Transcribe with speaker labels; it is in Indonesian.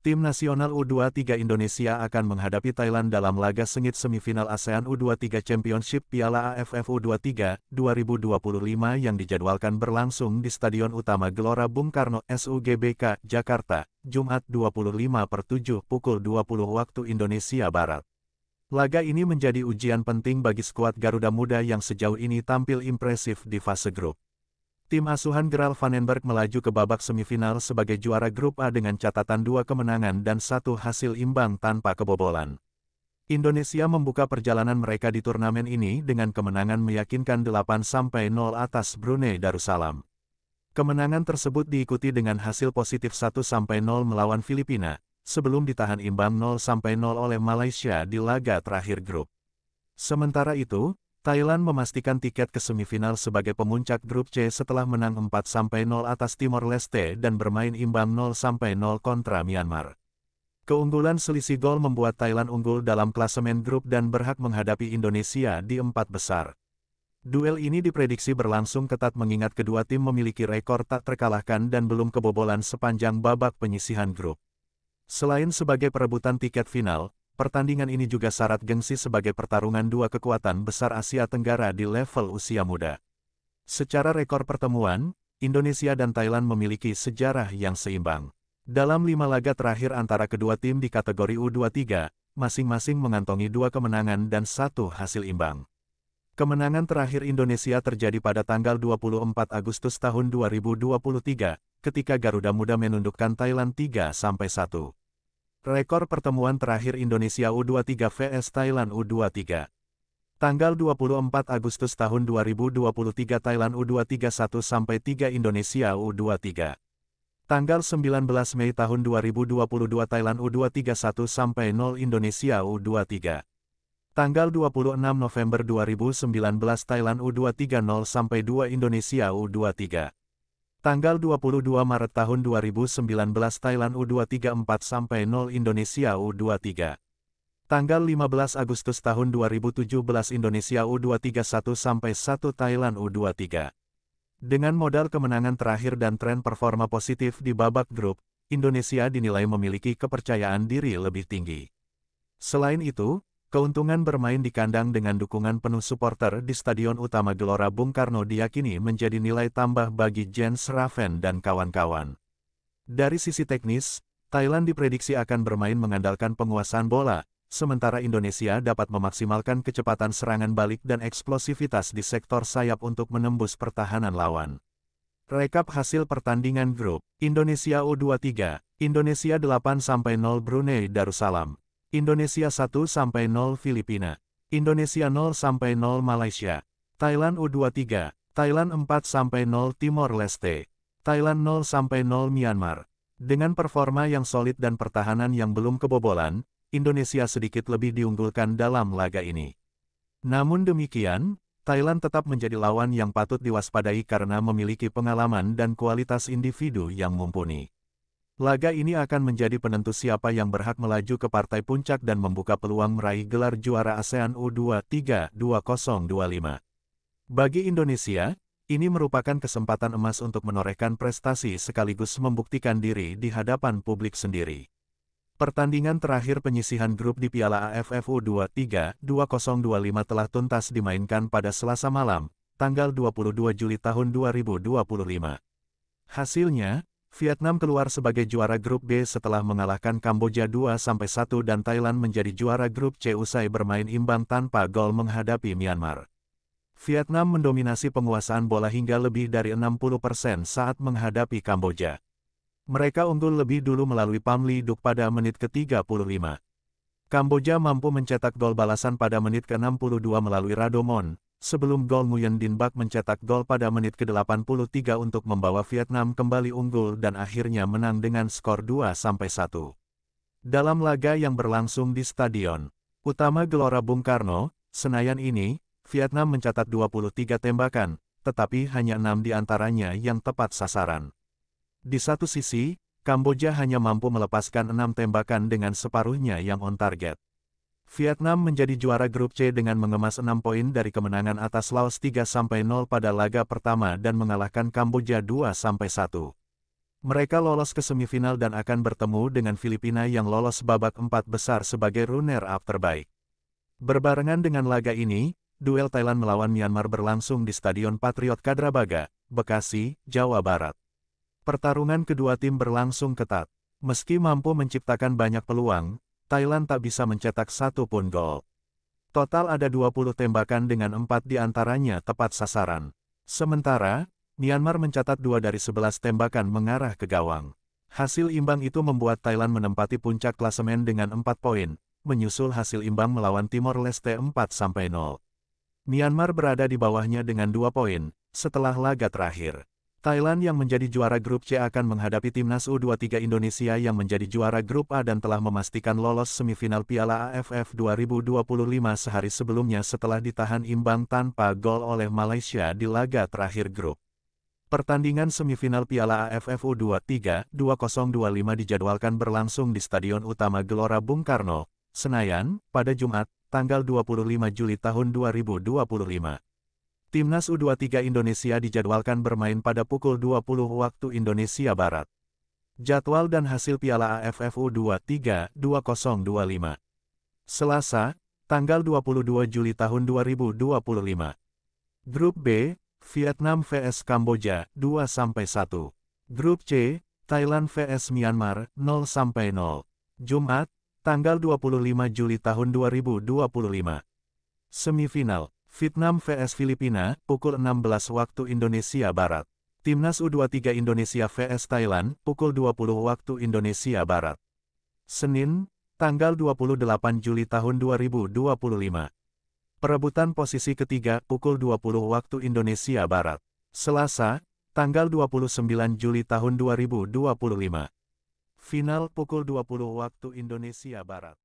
Speaker 1: Tim nasional U23 Indonesia akan menghadapi Thailand dalam laga sengit semifinal ASEAN U23 Championship Piala AFF U23 2025 yang dijadwalkan berlangsung di Stadion Utama Gelora Bung Karno SUGBK, Jakarta, Jumat 25/7 pukul 20 waktu Indonesia Barat. Laga ini menjadi ujian penting bagi skuad Garuda Muda yang sejauh ini tampil impresif di fase grup. Tim asuhan Gerald Vandenberg melaju ke babak semifinal sebagai juara grup A dengan catatan 2 kemenangan dan 1 hasil imbang tanpa kebobolan. Indonesia membuka perjalanan mereka di turnamen ini dengan kemenangan meyakinkan 8-0 atas Brunei Darussalam. Kemenangan tersebut diikuti dengan hasil positif 1-0 melawan Filipina, sebelum ditahan imbang 0-0 oleh Malaysia di laga terakhir grup. Sementara itu, Thailand memastikan tiket ke semifinal sebagai pemuncak grup C setelah menang 4-0 atas Timor Leste dan bermain imbang 0-0 kontra Myanmar. Keunggulan selisih gol membuat Thailand unggul dalam klasemen grup dan berhak menghadapi Indonesia di 4 besar. Duel ini diprediksi berlangsung ketat mengingat kedua tim memiliki rekor tak terkalahkan dan belum kebobolan sepanjang babak penyisihan grup. Selain sebagai perebutan tiket final, pertandingan ini juga syarat gengsi sebagai pertarungan dua kekuatan besar Asia Tenggara di level usia muda. Secara rekor pertemuan, Indonesia dan Thailand memiliki sejarah yang seimbang. Dalam 5 laga terakhir antara kedua tim di kategori U23, masing-masing mengantongi 2 kemenangan dan 1 hasil imbang. Kemenangan terakhir Indonesia terjadi pada tanggal 24 Agustus tahun 2023, ketika Garuda Muda menundukkan Thailand 3-1. Rekor pertemuan terakhir Indonesia U23 vs Thailand U23. Tanggal 24 Agustus tahun 2023 Thailand U23 1-3 Indonesia U23. Tanggal 19 Mei tahun 2022 Thailand U23 1-0 Indonesia U23. Tanggal 26 November 2019 Thailand U23 0-2 Indonesia U23. Tanggal 22 Maret tahun 2019 Thailand U23 4-0 Indonesia U23. Tanggal 15 Agustus tahun 2017 Indonesia U23 1-1 Thailand U23. Dengan modal kemenangan terakhir dan tren performa positif di babak grup, Indonesia dinilai memiliki kepercayaan diri lebih tinggi. Selain itu, keuntungan bermain di kandang dengan dukungan penuh supporter di Stadion Utama Gelora Bung Karno diyakini menjadi nilai tambah bagi Jens Raven dan kawan-kawan. Dari sisi teknis, Thailand diprediksi akan bermain mengandalkan penguasaan bola, sementara Indonesia dapat memaksimalkan kecepatan serangan balik dan eksplosivitas di sektor sayap untuk menembus pertahanan lawan. Rekap hasil pertandingan grup: Indonesia U23, Indonesia 8-0 Brunei Darussalam. Indonesia 1-0 Filipina. Indonesia 0-0 Malaysia. Thailand U23. Thailand 4-0 Timor Leste. Thailand 0-0 Myanmar. Dengan performa yang solid dan pertahanan yang belum kebobolan, Indonesia sedikit lebih diunggulkan dalam laga ini. Namun demikian, Thailand tetap menjadi lawan yang patut diwaspadai karena memiliki pengalaman dan kualitas individu yang mumpuni. Laga ini akan menjadi penentu siapa yang berhak melaju ke partai puncak dan membuka peluang meraih gelar juara ASEAN U23 2025. Bagi Indonesia, ini merupakan kesempatan emas untuk menorehkan prestasi sekaligus membuktikan diri di hadapan publik sendiri. Pertandingan terakhir penyisihan grup di Piala AFF U23 2025 telah tuntas dimainkan pada Selasa malam, tanggal 22 Juli tahun 2025. Hasilnya, Vietnam keluar sebagai juara grup B setelah mengalahkan Kamboja 2-1 dan Thailand menjadi juara grup C usai bermain imbang tanpa gol menghadapi Myanmar. Vietnam mendominasi penguasaan bola hingga lebih dari 60% saat menghadapi Kamboja. Mereka unggul lebih dulu melalui Pham Ly Duc pada menit ke-35. Kamboja mampu mencetak gol balasan pada menit ke-62 melalui Radomon, sebelum gol Nguyen Din Bach mencetak gol pada menit ke-83 untuk membawa Vietnam kembali unggul dan akhirnya menang dengan skor 2-1. Dalam laga yang berlangsung di Stadion Utama Gelora Bung Karno, Senayan ini, Vietnam mencatat 23 tembakan, tetapi hanya 6 di antaranya yang tepat sasaran. Di satu sisi, Kamboja hanya mampu melepaskan 6 tembakan dengan separuhnya yang on target. Vietnam menjadi juara grup C dengan mengemas 6 poin dari kemenangan atas Laos 3-0 pada laga pertama dan mengalahkan Kamboja 2-1. Mereka lolos ke semifinal dan akan bertemu dengan Filipina yang lolos babak 4 besar sebagai runner-up terbaik. Berbarengan dengan laga ini, duel Thailand melawan Myanmar berlangsung di Stadion Patriot Candrabaga, Bekasi, Jawa Barat. Pertarungan kedua tim berlangsung ketat. Meski mampu menciptakan banyak peluang, Thailand tak bisa mencetak satu pun gol. Total ada 20 tembakan dengan 4 diantaranya tepat sasaran. Sementara, Myanmar mencatat 2 dari 11 tembakan mengarah ke gawang. Hasil imbang itu membuat Thailand menempati puncak klasemen dengan 4 poin, menyusul hasil imbang melawan Timor Leste 4-0. Myanmar berada di bawahnya dengan 2 poin, setelah laga terakhir. Thailand yang menjadi juara grup C akan menghadapi timnas U23 Indonesia yang menjadi juara grup A dan telah memastikan lolos semifinal Piala AFF 2025 sehari sebelumnya setelah ditahan imbang tanpa gol oleh Malaysia di laga terakhir grup. Pertandingan semifinal Piala AFF U23 2025 dijadwalkan berlangsung di Stadion Utama Gelora Bung Karno, Senayan, pada Jumat, tanggal 25 Juli tahun 2025. Timnas U23 Indonesia dijadwalkan bermain pada pukul 20 waktu Indonesia Barat. Jadwal dan hasil Piala AFF U23 2025. Selasa, tanggal 22 Juli tahun 2025. Grup B, Vietnam vs Kamboja 2-1. Grup C, Thailand vs Myanmar 0-0. Jumat, tanggal 25 Juli tahun 2025. Semifinal, Vietnam vs Filipina, pukul 16 waktu Indonesia Barat. Timnas U23 Indonesia vs Thailand, pukul 20 waktu Indonesia Barat. Senin, tanggal 28 Juli tahun 2025. Perebutan posisi ketiga, pukul 20 waktu Indonesia Barat. Selasa, tanggal 29 Juli tahun 2025. Final pukul 20 waktu Indonesia Barat.